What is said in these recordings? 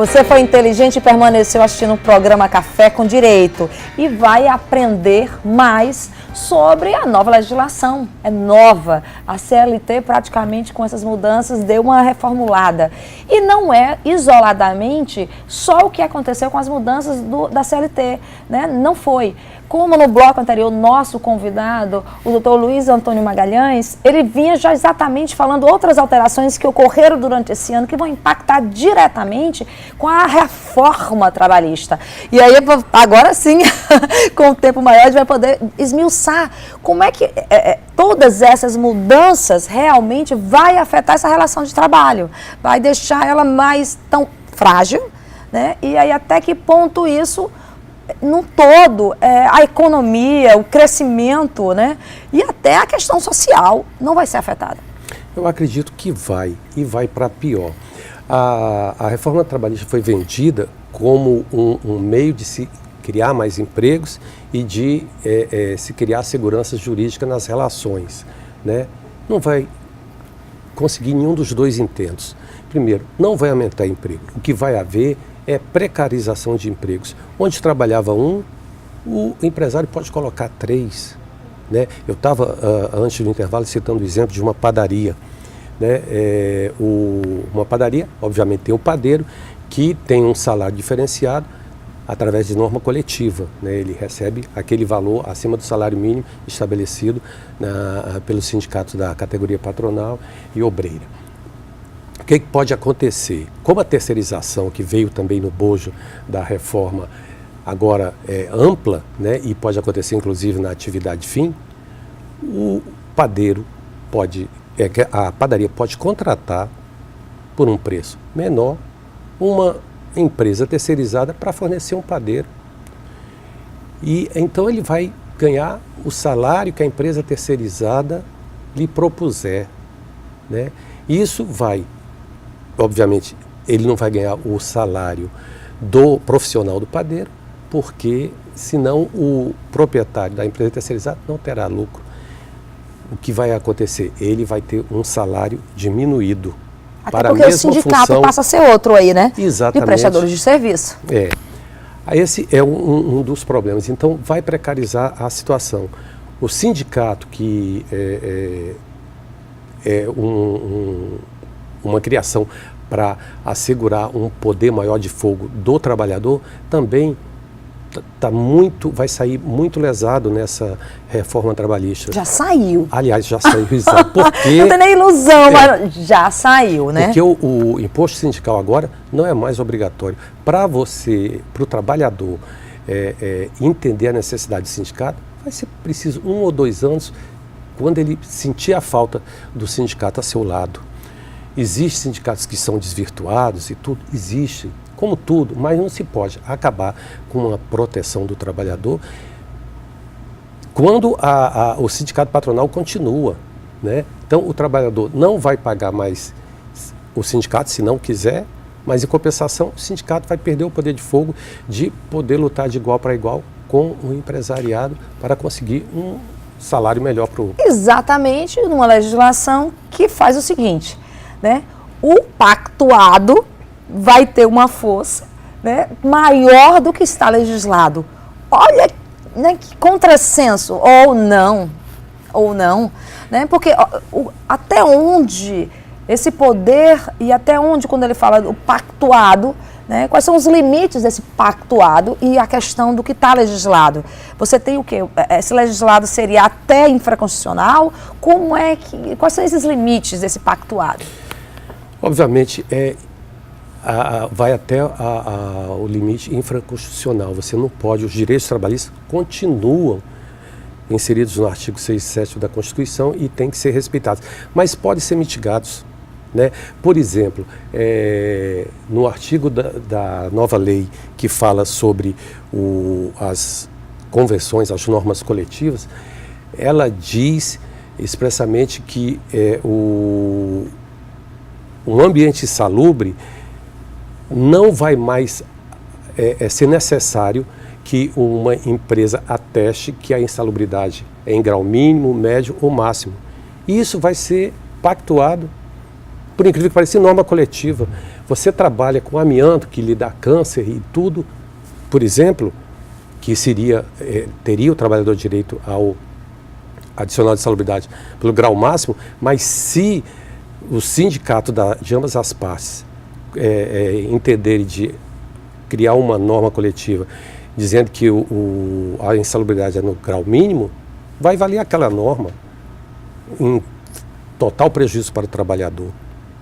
Você foi inteligente e permaneceu assistindo o programa Café com Direito e vai aprender mais sobre a nova legislação. É nova. A CLT praticamente com essas mudanças deu uma reformulada. E não é isoladamente só o que aconteceu com as mudanças da CLT, né? Não foi. Como no bloco anterior, nosso convidado, o doutor Luiz Antônio Magalhães, ele vinha já exatamente falando outras alterações que ocorreram durante esse ano que vão impactar diretamente com a reforma trabalhista. E aí, agora sim, com o tempo maior, a gente vai poder esmiuçar como é que todas essas mudanças realmente vai afetar essa relação de trabalho, vai deixar ela mais tão frágil, né? E aí até que ponto isso no todo, a economia, o crescimento, né? E até a questão social não vai ser afetada. Eu acredito que vai, e vai para pior. A reforma trabalhista foi vendida como um meio de se criar mais empregos e de se criar segurança jurídica nas relações, né? Não vai conseguir nenhum dos dois intentos. Primeiro, não vai aumentar emprego. O que vai haver é precarização de empregos. Onde trabalhava um, o empresário pode colocar 3. Né? Eu estava, antes do intervalo, citando o exemplo de uma padaria. Né? Uma padaria, obviamente, tem um padeiro que tem um salário diferenciado através de norma coletiva. Né? Ele recebe aquele valor acima do salário mínimo estabelecido pelos sindicatos da categoria patronal e obreira. O que pode acontecer? Como a terceirização, que veio também no bojo da reforma, agora é ampla, né, e pode acontecer inclusive na atividade fim, o padeiro a padaria pode contratar por um preço menor uma empresa terceirizada para fornecer um padeiro. E então ele vai ganhar o salário que a empresa terceirizada lhe propuser, né? Isso vai, obviamente, ele não vai ganhar o salário do profissional do padeiro, porque senão o proprietário da empresa terceirizada não terá lucro. O que vai acontecer? Ele vai ter um salário diminuído. Até para porque a mesma o sindicato função, passa a ser outro aí, né? Exatamente. De prestadores de serviço. Esse é um dos problemas. Então, vai precarizar a situação. O sindicato, que uma criação para assegurar um poder maior de fogo do trabalhador, também vai sair muito lesado nessa reforma trabalhista. Já saiu. Aliás, já saiu, exato. Porque, não tem nem ilusão, mas já saiu, né? Porque o imposto sindical agora não é mais obrigatório. Para o trabalhador entender a necessidade do sindicato, vai ser preciso 1 ou 2 anos, quando ele sentir a falta do sindicato a seu lado. Existem sindicatos que são desvirtuados e tudo, existe, como tudo, mas não se pode acabar com a proteção do trabalhador quando o sindicato patronal continua, né? Então o trabalhador não vai pagar mais o sindicato se não quiser, mas em compensação o sindicato vai perder o poder de fogo de poder lutar de igual para igual com o empresariado para conseguir um salário melhor para o... Exatamente, numa legislação que faz o seguinte, né? O pactuado vai ter uma força, né, maior do que está legislado. Olha, né, que contrassenso, ou não, né? Porque até onde esse poder e até onde, quando ele fala do pactuado, né, quais são os limites desse pactuado e a questão do que está legislado? Você tem o quê? Esse legislado seria até infraconstitucional? Quais são esses limites desse pactuado? Obviamente, vai até o limite infraconstitucional. Você não pode, os direitos trabalhistas continuam inseridos no artigo 67 da Constituição e têm que ser respeitados, mas podem ser mitigados, né? Por exemplo, no artigo da nova lei que fala sobre as convenções, as normas coletivas, ela diz expressamente que um ambiente insalubre não vai mais ser necessário que uma empresa ateste que a insalubridade é em grau mínimo, médio ou máximo. E isso vai ser pactuado, por incrível que pareça, em norma coletiva. você trabalha com amianto que lhe dá câncer e tudo, por exemplo, que teria o trabalhador direito ao adicional de salubridade pelo grau máximo, mas se o sindicato de ambas as partes entenderem de criar uma norma coletiva dizendo que a insalubridade é no grau mínimo, vai valer aquela norma em total prejuízo para o trabalhador,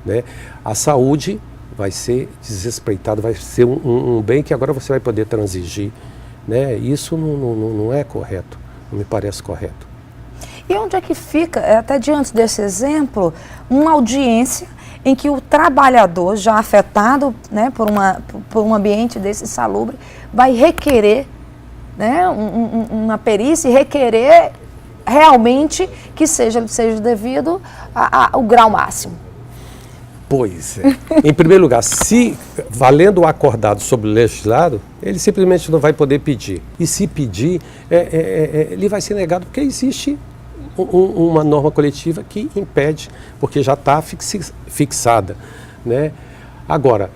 né? A saúde vai ser desrespeitada, vai ser um bem que agora você vai poder transigir, né? Isso não é correto, não me parece correto. E onde é que fica, até diante desse exemplo, uma audiência em que o trabalhador já afetado, né, por um ambiente desse insalubre vai requerer, né, uma perícia e requerer realmente que seja devido ao grau máximo? Pois é. Em primeiro lugar, se valendo o acordado sobre o legislado, ele simplesmente não vai poder pedir. E se pedir, ele vai ser negado porque existe uma norma coletiva que impede, porque já está fixada, né? Agora,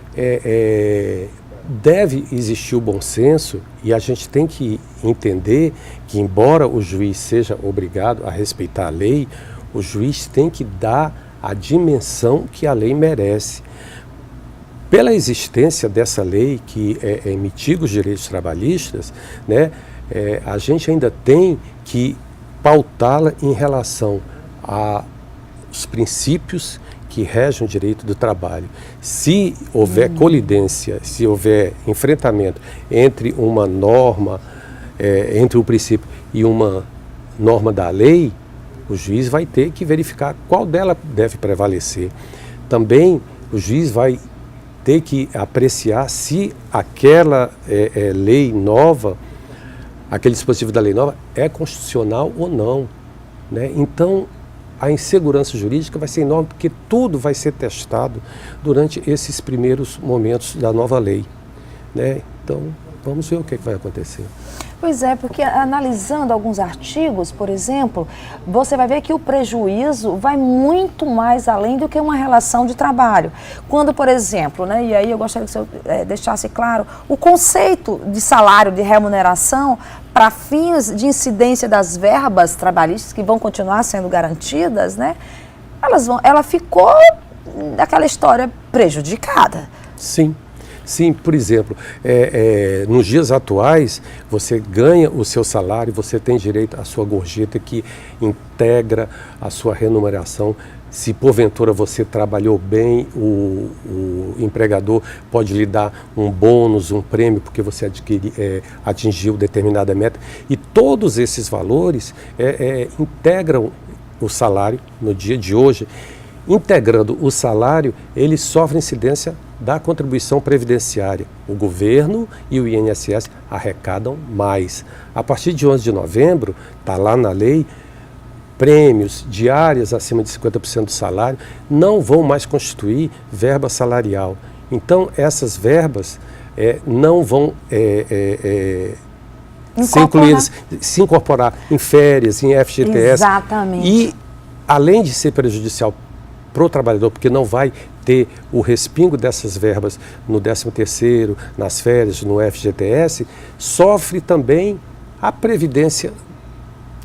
deve existir o bom senso e a gente tem que entender que, embora o juiz seja obrigado a respeitar a lei, o juiz tem que dar a dimensão que a lei merece. Pela existência dessa lei que mitiga os direitos trabalhistas, né, a gente ainda tem que pautá-la em relação aos princípios que regem o direito do trabalho. Se houver colidência, se houver enfrentamento entre uma norma, entre o princípio e uma norma da lei, o juiz vai ter que verificar qual dela deve prevalecer. Também o juiz vai ter que apreciar se aquela lei nova, aquele dispositivo da lei nova, é constitucional ou não, né? Então, a insegurança jurídica vai ser enorme, porque tudo vai ser testado durante esses primeiros momentos da nova lei, né? Então, vamos ver o que vai acontecer. Pois é, porque analisando alguns artigos, por exemplo, você vai ver que o prejuízo vai muito mais além do que uma relação de trabalho. Quando, por exemplo, né, e aí eu gostaria que o senhor deixasse claro, o conceito de salário, de remuneração, para fins de incidência das verbas trabalhistas, que vão continuar sendo garantidas, né, ela ficou daquela história prejudicada. Sim. Sim, por exemplo, nos dias atuais, você ganha o seu salário, você tem direito à sua gorjeta que integra a sua remuneração. Se porventura você trabalhou bem, o empregador pode lhe dar um bônus, um prêmio, porque você atingiu determinada meta. E todos esses valores integram o salário no dia de hoje. Integrando o salário, ele sofre incidência da contribuição previdenciária. O governo e o INSS arrecadam mais. A partir de 11 de novembro, está lá na lei, prêmios diárias acima de 50% do salário não vão mais constituir verba salarial. Então, essas verbas não vão ser incluídas, se incorporar em férias, em FGTS. Exatamente. E, além de ser prejudicial para o trabalhador, porque não vai ter o respingo dessas verbas no 13º, nas férias, no FGTS, sofre também a previdência.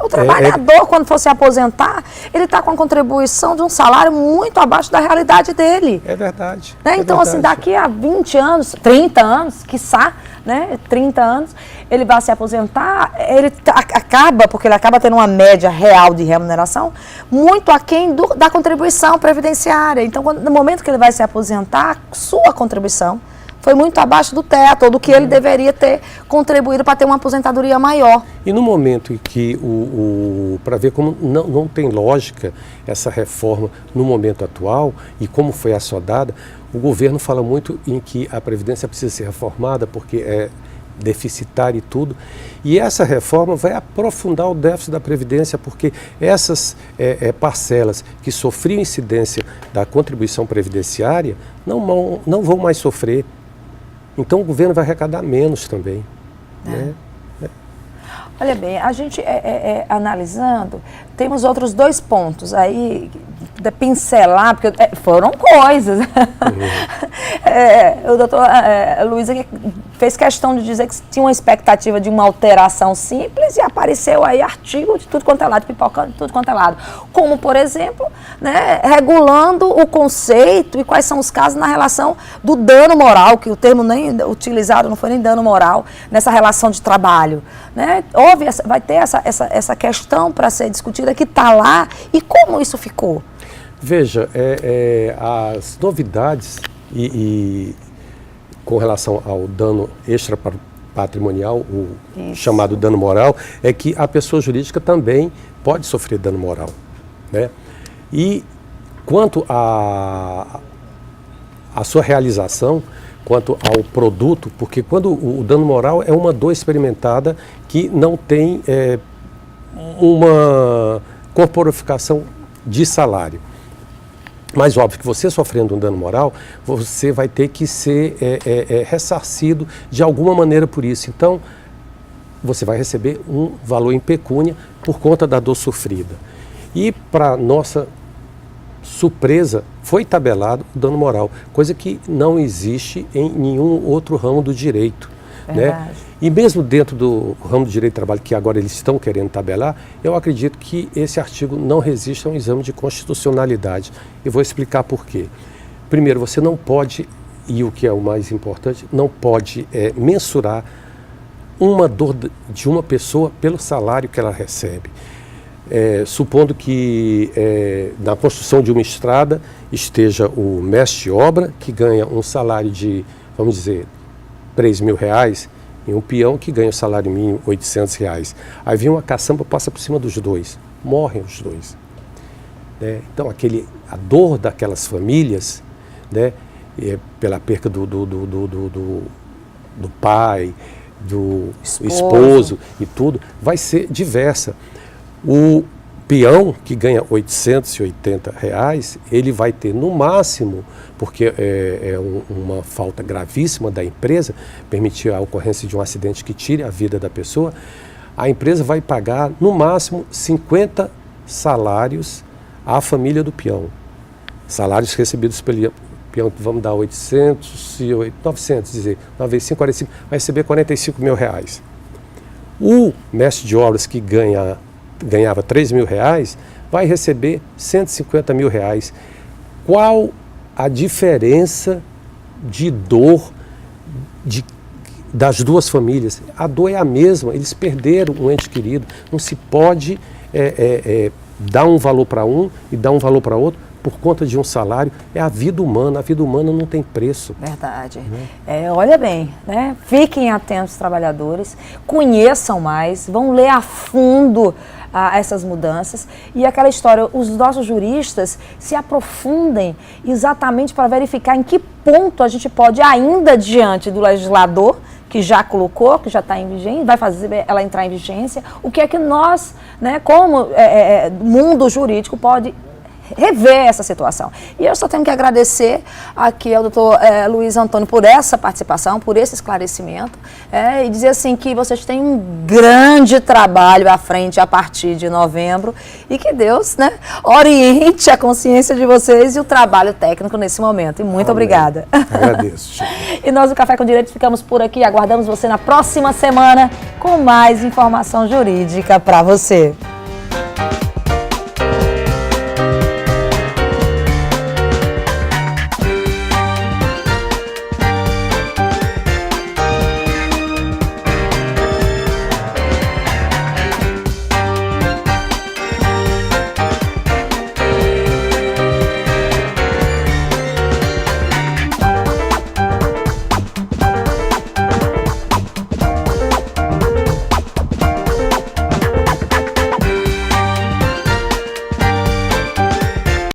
O trabalhador, quando for se aposentar, ele está com a contribuição de um salário muito abaixo da realidade dele. É verdade. Né? Então, assim, daqui a 20 anos, 30 anos, quiçá, né, 30 anos, ele vai se aposentar, ele acaba, porque ele acaba tendo uma média real de remuneração muito aquém da contribuição previdenciária. Então, no momento que ele vai se aposentar, sua contribuição foi muito abaixo do teto, ou do que ele deveria ter contribuído para ter uma aposentadoria maior. E no momento em que, para ver como não tem lógica essa reforma no momento atual e como foi assodada, o governo fala muito em que a Previdência precisa ser reformada porque é deficitária e tudo. E essa reforma vai aprofundar o déficit da Previdência, porque essas parcelas que sofriam incidência da contribuição previdenciária não vão mais sofrer. Então o governo vai arrecadar menos também. Né? Olha bem, a gente analisando, temos outros 2 pontos aí, de pincelar, porque foram coisas. o doutor Luiz aqui fez questão de dizer que tinha uma expectativa de uma alteração simples e apareceu aí artigo de tudo quanto é lado, pipocando de tudo quanto é lado. Como, por exemplo, né, regulando o conceito e quais são os casos na relação do dano moral, que o termo nem utilizado não foi nem dano moral, nessa relação de trabalho. Né? Vai ter essa questão para ser discutida que está lá e como isso ficou? Veja, as novidades e com relação ao dano extrapatrimonial, o chamado dano moral, é que a pessoa jurídica também pode sofrer dano moral. Né? E quanto à sua realização, quanto ao produto, porque quando o dano moral é uma dor experimentada que não tem uma corporificação de salário. Mas óbvio que você sofrendo um dano moral, você vai ter que ser ressarcido de alguma maneira por isso. Então, você vai receber um valor em pecúnia por conta da dor sofrida. E para nossa surpresa, foi tabelado o dano moral, coisa que não existe em nenhum outro ramo do direito. Né? E mesmo dentro do ramo do direito do trabalho, que agora eles estão querendo tabelar, eu acredito que esse artigo não resiste a um exame de constitucionalidade. E vou explicar por quê. Primeiro, você não pode, e o que é o mais importante, não pode mensurar uma dor de uma pessoa pelo salário que ela recebe. Supondo que na construção de uma estrada esteja o mestre de obra, que ganha um salário de, vamos dizer, R$3.000, e um peão que ganha o salário mínimo R$800. Aí vem uma caçamba, passa por cima dos dois, morrem os dois. Né? Então a dor daquelas famílias, né, pela perca do pai, do esposo e tudo, vai ser diversa. O peão que ganha R$880, ele vai ter no máximo, porque uma falta gravíssima da empresa, permitir a ocorrência de um acidente que tire a vida da pessoa, a empresa vai pagar no máximo 50 salários à família do peão. Salários recebidos pelo peão, vamos dar 800 e 900, dizer, 9 vezes 5, 45, vai receber R$45.000. O mestre de obras que ganhava R$3.000, vai receber R$150.000. Qual a diferença de dor das duas famílias? A dor é a mesma, eles perderam um ente querido. Não se pode dar um valor para um e dar um valor para outro por conta de um salário. É a vida humana não tem preço. Verdade. Olha bem, né? Fiquem atentos, trabalhadores, conheçam mais, vão ler a fundo essas mudanças e aquela história, os nossos juristas se aprofundem exatamente para verificar em que ponto a gente pode ainda diante do legislador que já colocou, que já está em vigência, vai fazer ela entrar em vigência, o que é que nós, né, como mundo jurídico, pode rever essa situação. E eu só tenho que agradecer aqui ao doutor Luiz Antônio por essa participação, por esse esclarecimento, e dizer assim que vocês têm um grande trabalho à frente a partir de novembro e que Deus, né, oriente a consciência de vocês e o trabalho técnico nesse momento. E muito obrigada. Agradeço. E nós do Café com Direito ficamos por aqui, aguardamos você na próxima semana com mais informação jurídica para você.